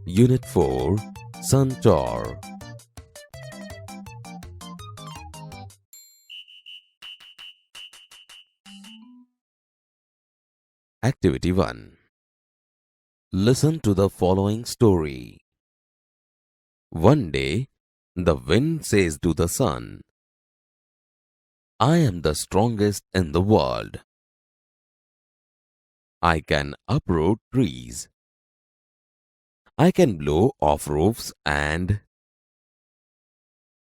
Unit 4 Centaur. Activity 1. Listen to the following story. One day, the wind says to the sun, I am the strongest in the world. I can uproot trees. I can blow off roofs and...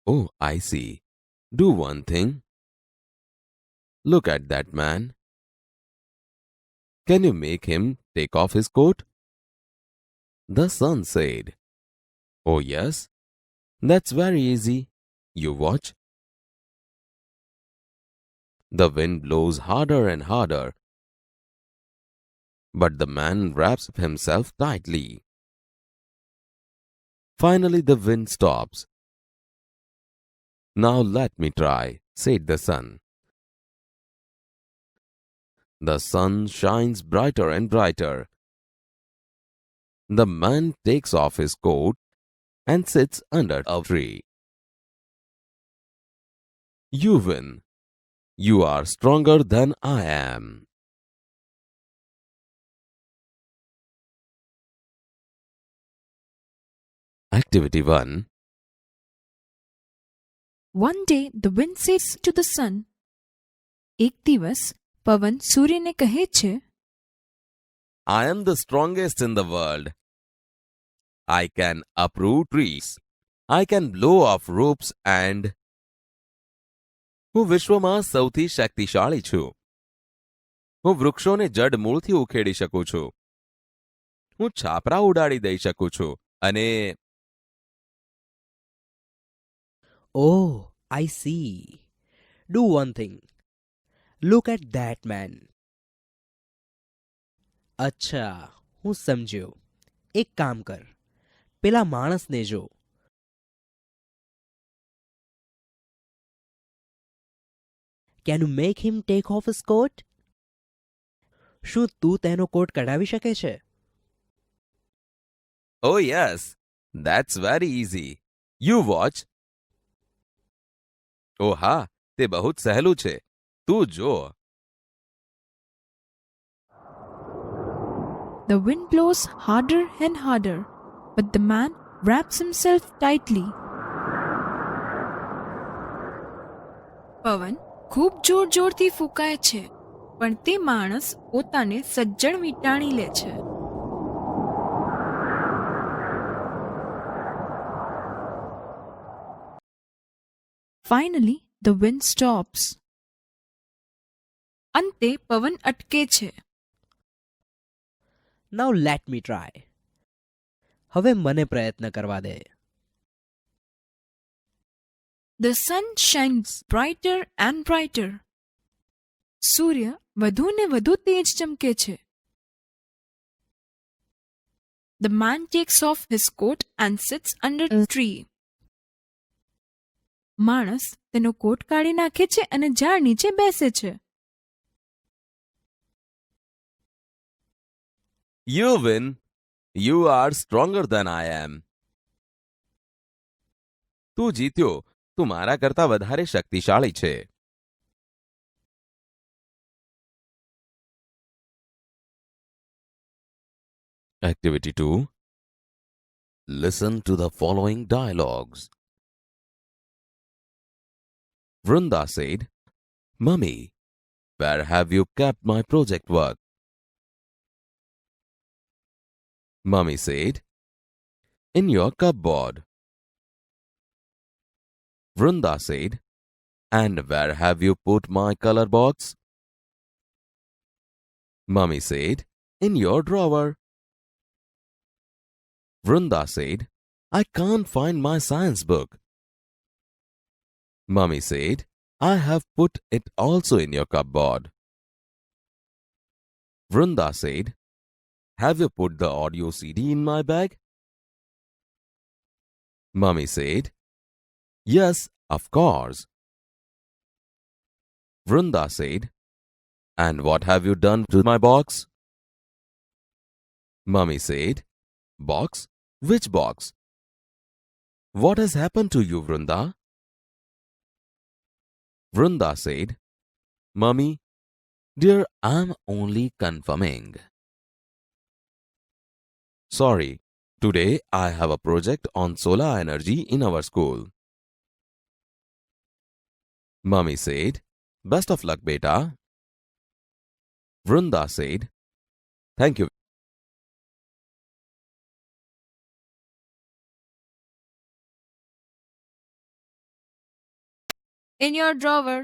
Oh, I see. Do one thing. Look at that man. Can you make him take off his coat? The sun said, Oh yes, that's very easy. You watch. The wind blows harder and harder, but the man wraps himself tightly. Finally, the wind stops. Now let me try, said the sun. The sun shines brighter and brighter. The man takes off his coat and sits under a tree. You win. You are stronger than I am. Activity 1. One day the wind says to the sun, એક દિવસ પવન સૂર્યને કહે છે, I am the strongest in the world. I can uproot trees. I can blow off roofs and... હું વિશ્વમાં સૌથી શક્તિશાળી છું. હું વૃક્ષોને જડમૂળથી ઉખેડી શકું છું. હું છાપરા ઉડાડી દઈ શકું છું અને... Oh, I see. Do one thing. Look at that man. અચ્છા, હું સમજ્યો. એક કામ કર. પેલા માણસને જો. Can you make him take off his coat? શું તું તેનો કોટ કઢાવી શકે છે? Oh yes, that's very easy. You watch. Oh હા, તે બહુ જ સહેલું છે. તું જો. The wind blows harder and harder, but the man wraps himself tightly. પવન ખૂબ જોર જોરથી ફૂંકાય છે, પણ તે માણસ પોતાને સજ્જડ વીંટાળી લે છે. Finally, the wind stops. અંતે પવન અટકે છે. Now let me try. હવે મને પ્રયત્ન કરવા દે. The sun shines brighter and brighter. સૂર્ય વધુ ને વધુ તેજ ચમકે છે. The man takes off his coat and sits under a tree. માણસ તેનો કોટ કાઢી નાખે છે અને ઝાડ નીચે બેસે છે. You win. You are stronger than I am. તું જીત્યો. તું મારા કરતા વધારે શક્તિશાળી છે. Activity 2. Listen to the following dialogues. Vrunda said, Mummy, where have you kept my project work? Mummy said, In your cupboard. Vrunda said, And where have you put my color box? Mummy said, In your drawer. Vrunda said, I can't find my science book. Mummy said, I have put it also in your cupboard. Vrunda said, Have you put the audio CD in my bag? Mummy said, Yes, of course. Vrunda said, And what have you done to my box? Mummy said, Box? Which box? What has happened to you, Vrunda? Vrunda said, Mummy, dear, I'm only confirming. Sorry, today I have a project on solar energy in our school. Mummy said, Best of luck, beta. Vrunda said, Thank you. In your drawer.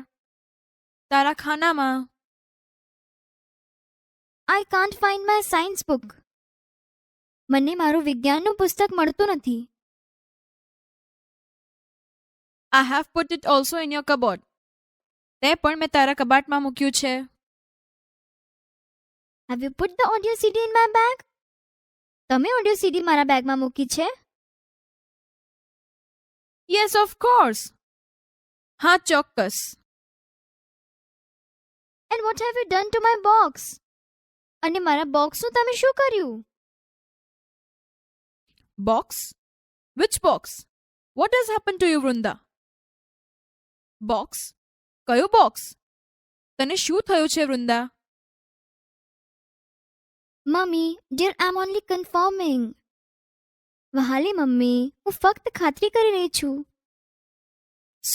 તારા ખાનામાં. I can't find my science book. મને મારું વિજ્ઞાનનું પુસ્તક મળતું નથી. I have put it also in your cupboard. તે પણ મેં તારા કબાટમાં મૂક્યું છે. Have you put the audio CD in my bag? તમે audio CD મારા બેગમાં મૂકી છે? Yes, of course. હા, ચોક્કસ. And what have you done to my box? અને મારા બોક્સનું તમે શું કર્યું? Box? Which box? What has happened to you, Vrunda? Box? કયું box? તને શું થયું છે, Vrinda? Mummy, dear, I'm only confirming. વહાલી મમ્મી, હું ફક્ત ખાતરી કરી રહી છું.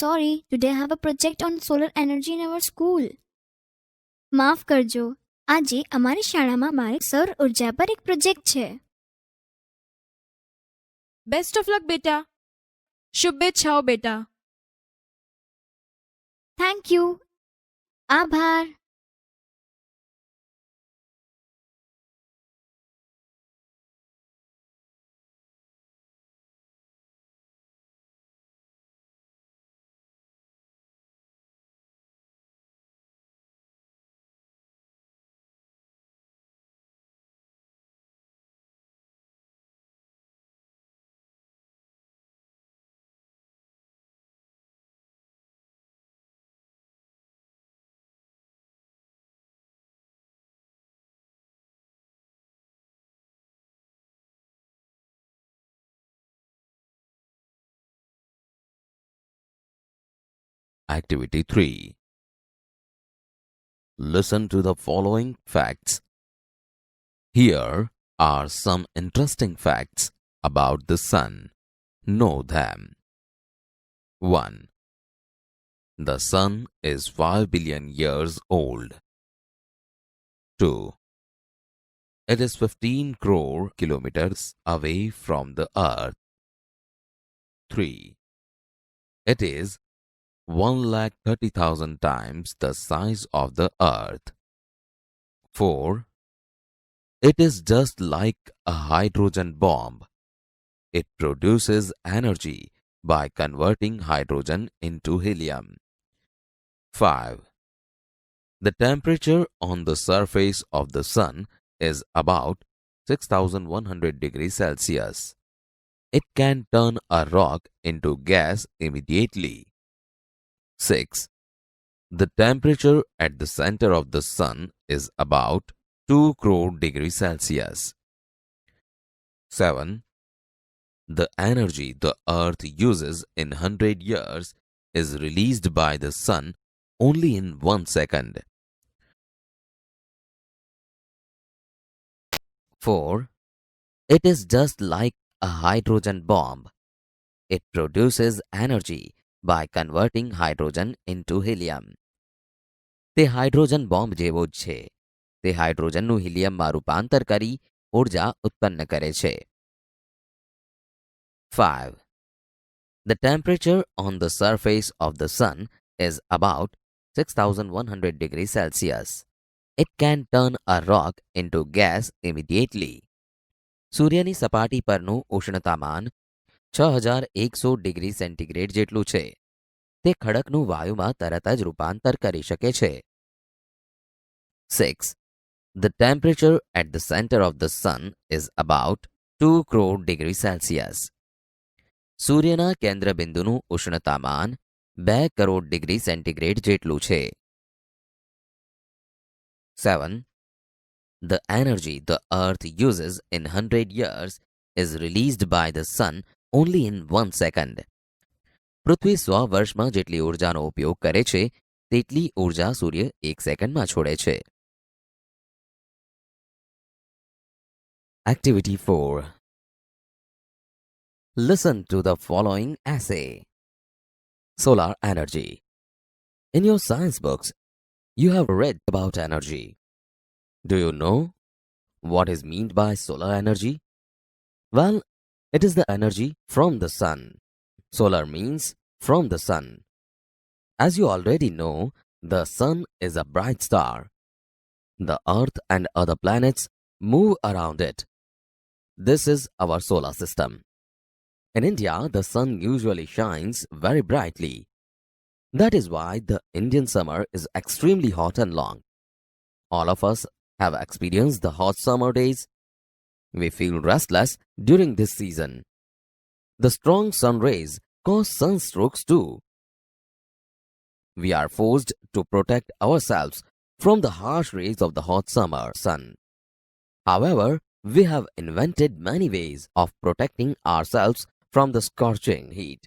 Sorry, today I have a project on solar energy in our school. માફ કરજો, આજે અમારી શાળામાં મારે સૌર ઉર્જા પર એક પ્રોજેક્ટ છે. બેસ્ટ ઓફ લક બેટા. શુભેચ્છાઓ બેટા. Thank you. આભાર. Activity 3. Listen to the following facts. Here are some interesting facts about the sun. Know them. 1. The sun is 5 billion years old. 2. It is 15 crore kilometers away from the earth. 3. It is 1,30,000 times the size of the earth. 4. It is just like a hydrogen bomb. It produces energy by converting hydrogen into helium. 5. The temperature on the surface of the sun is about 6,100 degrees Celsius. It can turn a rock into gas immediately. 6. The temperature at the center of the sun is about 2 crore degrees Celsius. 7. The energy the earth uses in 100 years is released by the sun only in 1 second. 4. It is just like a hydrogen bomb. It produces energy by converting hydrogen into helium. તે hydrogen bomb જેવો જ છે. તે હાઇડ્રોજનનું હિલિયમમાં રૂપાંતર કરી ઉર્જા ઉત્પન્ન કરે છે. 5. The temperature on the surface of the sun is about 6,100 degrees Celsius. It can turn a rock into gas immediately. સૂર્યની સપાટી પરનું ઉષ્ણતામાન 6,100 ડિગ્રી સેન્ટીગ્રેડ જેટલું છે. તે ખડકનું વાયુમાં તરત જ રૂપાંતર કરી શકે છે. 6. The temperature at the center of the sun is about 2 crore degrees Celsius. સૂર્યના કેન્દ્રબિંદુનું ઉષ્ણતામાન 2 કરોડ ડિગ્રી સેન્ટીગ્રેડ જેટલું છે. 7. The energy the earth uses in 100 years is released by the sun only in 1 second. પૃથ્વી 100 વર્ષમાં જેટલી ઊર્જાનો ઉપયોગ કરે છે તેટલી ઊર્જા સૂર્ય 1 સેકન્ડમાં છોડે છે. Activity 4. Listen to the following essay. Solar energy. In your science books, you have read about energy. Do you know what is meant by solar energy? Well, it is the energy from the sun. Solar means from the sun. As you already know, the sun is a bright star. The earth and other planets move around it. This is our solar system. In India, the sun usually shines very brightly. That is why the Indian summer is extremely hot and long. All of us have experienced the hot summer days. We feel restless during this season. The strong sun rays cause sunstrokes too. We are forced to protect ourselves from the harsh rays of the hot summer sun. However, we have invented many ways of protecting ourselves from the scorching heat.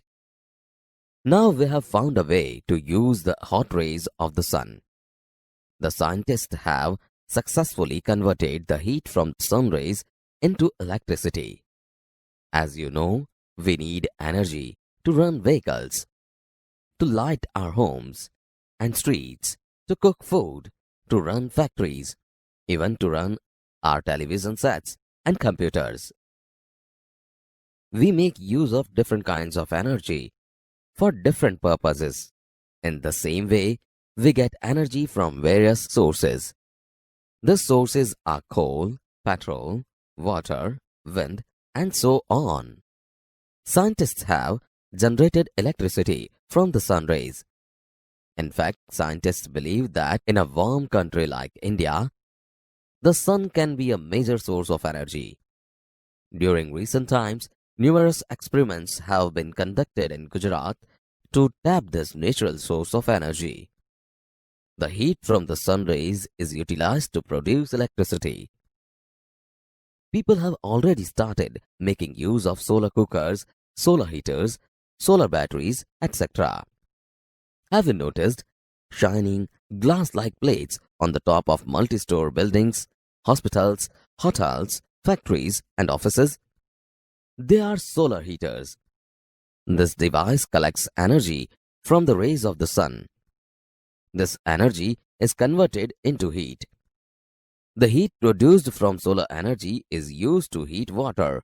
Now we have found a way to use the hot rays of the sun. The scientists have successfully converted the heat from sun rays into electricity. As you know, we need energy to run vehicles, to light our homes and streets, to cook food, to run factories, even to run our television sets and computers. We make use of different kinds of energy for different purposes. In the same way, we get energy from various sources. The sources are coal, petrol, water, wind, and so on. Scientists have generated electricity from the sun rays. In fact, scientists believe that in a warm country like India, the sun can be a major source of energy. During recent times, numerous experiments have been conducted in Gujarat to tap this natural source of energy. The heat from the sun rays is utilized to produce electricity. People have already started making use of solar cookers, solar heaters, solar batteries, etc. Have you noticed shining glass-like plates on the top of multi-story buildings, hospitals, hotels, factories, and offices? They are solar heaters. This device collects energy from the rays of the sun. This energy is converted into heat. The heat produced from solar energy is used to heat water.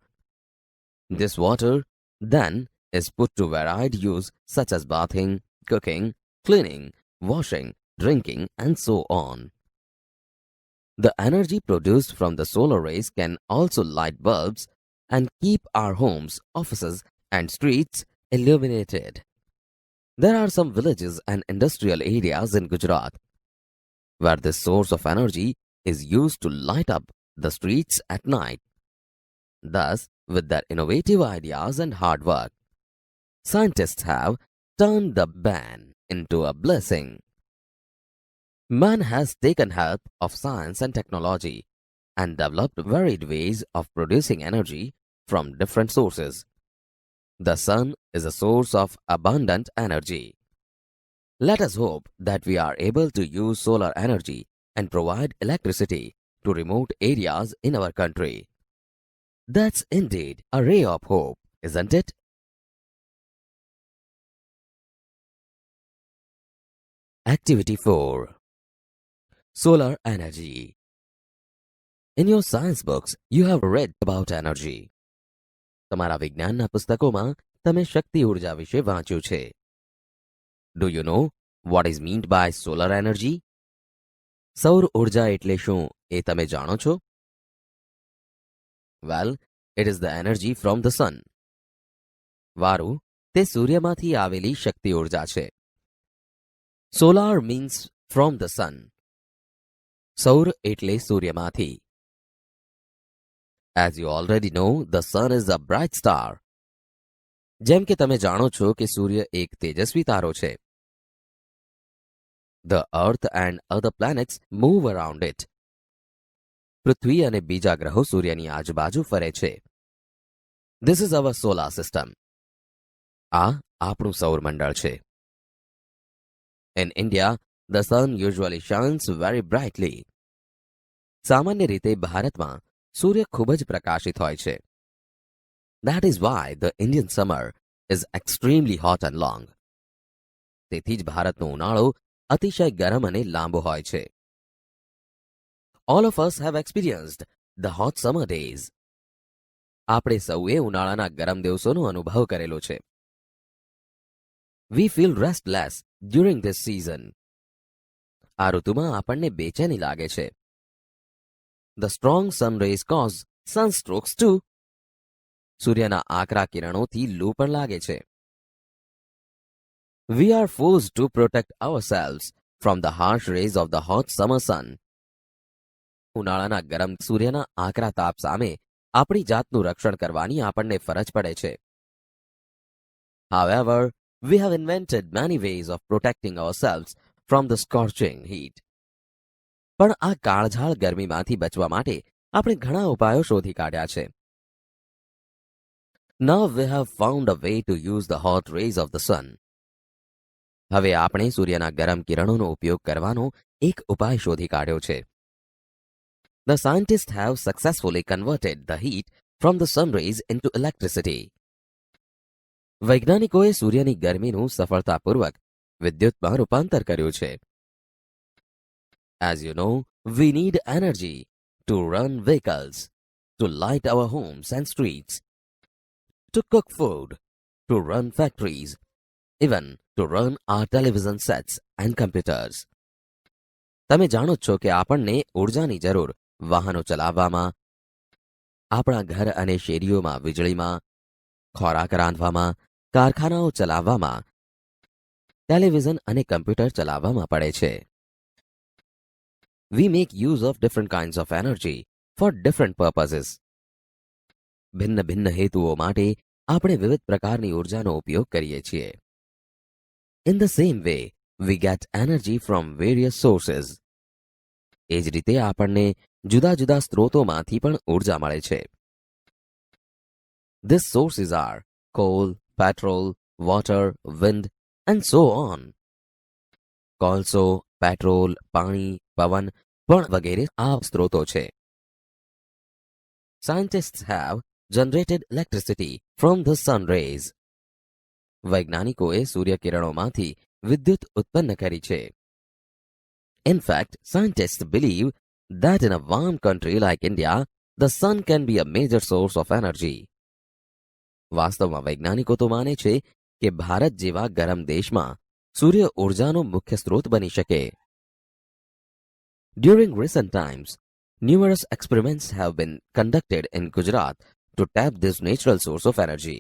This water then is put to varied use such as bathing, cooking, cleaning, washing, drinking, and so on. The energy produced from the solar rays can also light bulbs and keep our homes, offices, and streets illuminated. There are some villages and industrial areas in Gujarat where this source of energy is used to light up the streets at night. Thus, with their innovative ideas and hard work, scientists have turned the ban into a blessing. Man has taken help of science and technology and developed varied ways of producing energy from different sources. The sun is a source of abundant energy. Let us hope that we are able to use solar energy and provide electricity to remote areas in our country. That's indeed a ray of hope, isn't it? Activity 4. Solar energy. In your science books, you have read about energy. તમારા વિજ્ઞાનના પુસ્તકોમાં તમે શક્તિ ઊર્જા વિશે વાંચ્યું છે. Do you know what is meant by solar energy? સૌર ઊર્જા એટલે શું એ તમે જાણો છો? Well, it is the energy from the sun. વારું, તે સૂર્યમાંથી આવેલી શક્તિ ઊર્જા છે. Solar means from the sun. સૌર એટલે સૂર્યમાંથી. As you already know, the sun is a bright star. જેમ કે તમે જાણો છો કે સૂર્ય એક તેજસ્વી તારો છે. The earth and other planets move around it. પૃથ્વી અને બીજા ગ્રહો સૂર્યની આજુબાજુ ફરે છે. This is our solar system. આ આપણું સૌરમંડળ છે. In India, the sun usually shines very brightly. સામાન્ય રીતે ભારતમાં સૂર્ય ખૂબ જ પ્રકાશિત હોય છે. That is why the Indian summer is extremely hot and long. તેથી જ ભારતનો ઉનાળો અતિશય ગરમ અને લાંબો હોય છે. All of us have experienced the hot summer days. આપણે સૌએ ઉનાળાના ગરમ દિવસોનો અનુભવ કરેલો છે. We feel restless during this season. આ ઋતુમાં આપણને બેચેની લાગે છે. The strong sun rays cause sunstrokes too. સૂર્યના આકરા કિરણોથી લૂ પણ લાગે છે. We are forced to protect ourselves from the harsh rays of the hot summer sun. ઉનાળાના ગરમ સૂર્યના આકરા તાપ સામે આપણી જાતનું રક્ષણ કરવાની આપણને ફરજ પડે છે. However, we have invented many ways of protecting ourselves from the scorching heat. પણ આ કાળઝાળ ગરમીમાંથી બચવા માટે આપણે ઘણા ઉપાયો શોધી કાઢ્યા છે. Now we have found a way to use the hot rays of the sun. હવે આપણે સૂર્યના ગરમ કિરણોનો ઉપયોગ કરવાનો એક ઉપાય શોધી કાઢ્યો છે. The scientists have successfully converted the heat from the sun rays into electricity. વૈજ્ઞાનિકોએ સૂર્યની ગરમીનું સફળતાપૂર્વક વિદ્યુતમાં રૂપાંતર કર્યું છે. As you know, we need energy to run vehicles, to light our homes and streets, to cook food, to run factories, even to run our television sets and computers. તમે જાણો જ છો કે આપણને ઊર્જાની જરૂર વાહનો ચલાવવામાં, આપણા ઘર અને શેરીઓમાં વીજળીમાં, ખોરાક રાંધવામાં, કારખાનાઓ ચલાવવામાં, ટેલિવિઝન અને કમ્પ્યુટર ચલાવવામાં પડે છે. We make use of different kinds of energy for different purposes. ભિન્ન ભિન્ન હેતુઓ માટે આપણે વિવિધ પ્રકારની ઊર્જાનો ઉપયોગ કરીએ છીએ. In the same way, we get energy from various sources. એ જ રીતે આપણને જુદા જુદા સ્ત્રોતોમાંથી પણ ઊર્જા મળે છે. These sources are coal, petrol, water, wind, and so on. કોલસો, પેટ્રોલ, પાણી, પવન પણ વગેરે આ સ્ત્રોતો છે. Scientists have generated electricity from the sun rays. વૈજ્ઞાનિકોએ સૂર્યકિરણોમાંથી વિદ્યુત ઉત્પન્ન કરી છે. In fact, scientists believe that in a warm country like India, the sun can be a major source of energy. વાસ્તવમાં વૈજ્ઞાનિકો તો માને છે કે ભારત જેવા ગરમ દેશમાં સૂર્ય ઊર્જાનો મુખ્ય સ્ત્રોત બની શકે. During recent times, numerous experiments have been conducted in Gujarat to tap this natural source of energy.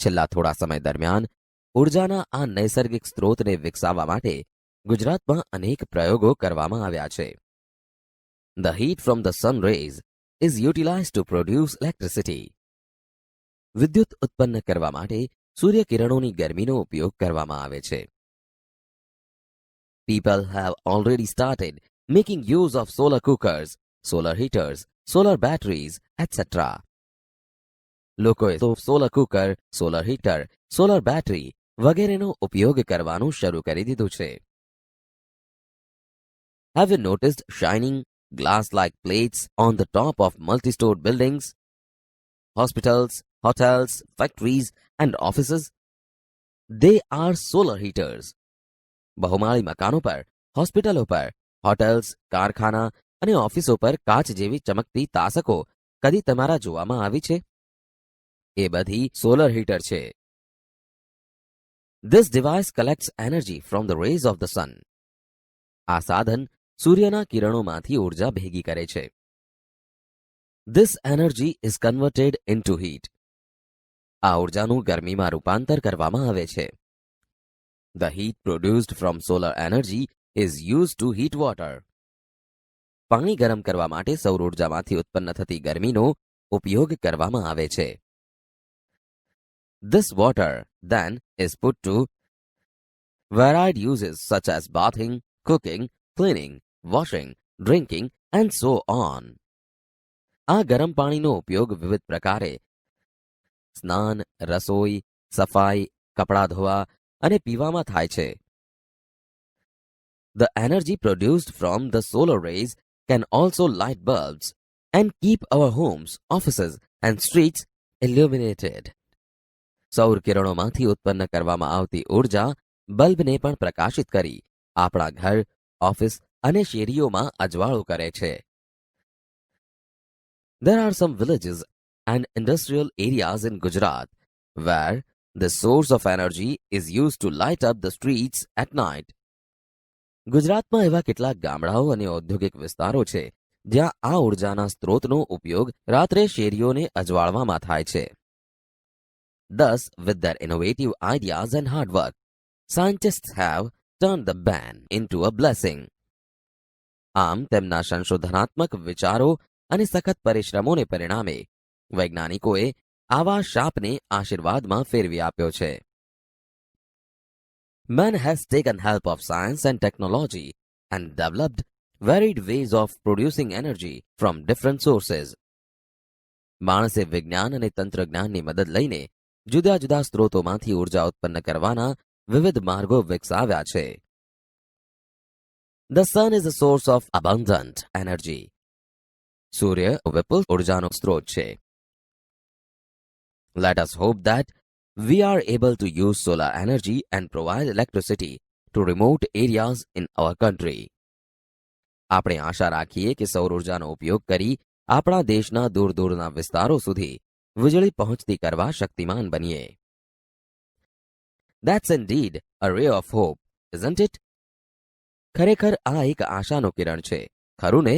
છેલ્લા થોડા સમય દરમિયાન ઊર્જાના આ નૈસર્ગિક સ્ત્રોતને વિકસાવવા માટે ગુજરાતમાં અનેક પ્રયોગો કરવામાં આવ્યા છે. The heat from the sun rays is utilized to produce electricity. વિદ્યુત ઉત્પન્ન કરવા માટે સૂર્યકિરણોની ગરમીનો ઉપયોગ કરવામાં આવે છે. People have already started making use of solar cookers, solar heaters, solar batteries, etc. લોકોએ તો solar cooker, solar heater, solar battery વગેરેનો ઉપયોગ કરવાનું શરૂ કરી દીધું છે. Have you noticed shining glass-like plates on the top of multi-stored buildings, hospitals, hotels, factories, and offices? They are solar heaters. બહુમાળી મકાનો પર, હોસ્પિટલો પર, હોટેલ્સ, કારખાના અને ઓફિસો પર કાચ જેવી ચમકતી તાસકો કદી તમારા જોવામાં આવી છે? એ બધી સોલર હીટર છે. This device collects energy from the rays of the sun. આ સાધન સૂર્યના કિરણોમાંથી ઊર્જા ભેગી કરે છે. This energy is converted into heat. આ ઊર્જાનું ગરમીમાં રૂપાંતર કરવામાં આવે છે. The heat produced from solar energy is used to heat water. પાણી ગરમ કરવા માટે સૌર ઊર્જામાંથી ઉત્પન્ન થતી ગરમીનો ઉપયોગ કરવામાં આવે છે. This water then is put to varied uses such as bathing, cooking, cleaning, washing, drinking, and so on. આ ગરમ પાણીનો ઉપયોગ વિવિધ પ્રકારે સ્નાન, રસોઈ, સફાઈ, કપડાં ધોવા અને પીવામાં થાય છે. The energy produced from the solar rays can also light bulbs and keep our homes, offices and streets illuminated. સૌર કિરણોમાંથી ઉત્પન્ન કરવામાં આવતી ઉર્જા બલ્બને પણ પ્રકાશિત કરી આપણા ઘર, ઓફિસ અને શેરીઓમાં અજવાળું કરે છે. There are some villages and industrial areas in Gujarat where the source of energy is used to light up the streets at night. ગુજરાતમાં એવા કેટલાક ગામડાઓ અને ઔદ્યોગિક વિસ્તારો છે જ્યાં આ ઉર્જાના સ્ત્રોતનો ઉપયોગ રાત્રે શેરીઓને અજવાળવામાં થાય છે. Thus, with their innovative ideas and hard work, scientists have turned the ban into a blessing. આમ તેમના સંશોધનાત્મક વિચારો અને સખત પરિશ્રમોને પરિણામે વૈજ્ઞાનિકોએ આવા શાપને આશીર્વાદમાં ફેરવી આપ્યો છે. Man has taken help of science and technology and developed varied ways of producing energy from different sources. માણસે વિજ્ઞાન અને તંત્રજ્ઞાનની મદદ લઈને જુદા જુદા સ્ત્રોતોમાંથી ઉર્જા ઉત્પન્ન કરવાના વિવિધ માર્ગો વિકસાવ્યા છે. The sun is a source of abundant energy. સૂર્ય વિપુલ ઉર્જાનો સ્ત્રોત છે. Let us hope that we are able to use solar energy and provide electricity to remote areas in our country. આપણે આશા રાખીએ કે સૌર ઉર્જાનો ઉપયોગ કરી આપણા દેશના દૂર દૂરના વિસ્તારો સુધી વીજળી પહોંચતી કરવા શક્તિમાન બનીએ. That's indeed a ray of hope, isn't it? ખરેખર આ એક આશાનો કિરણ છે, ખરું ને?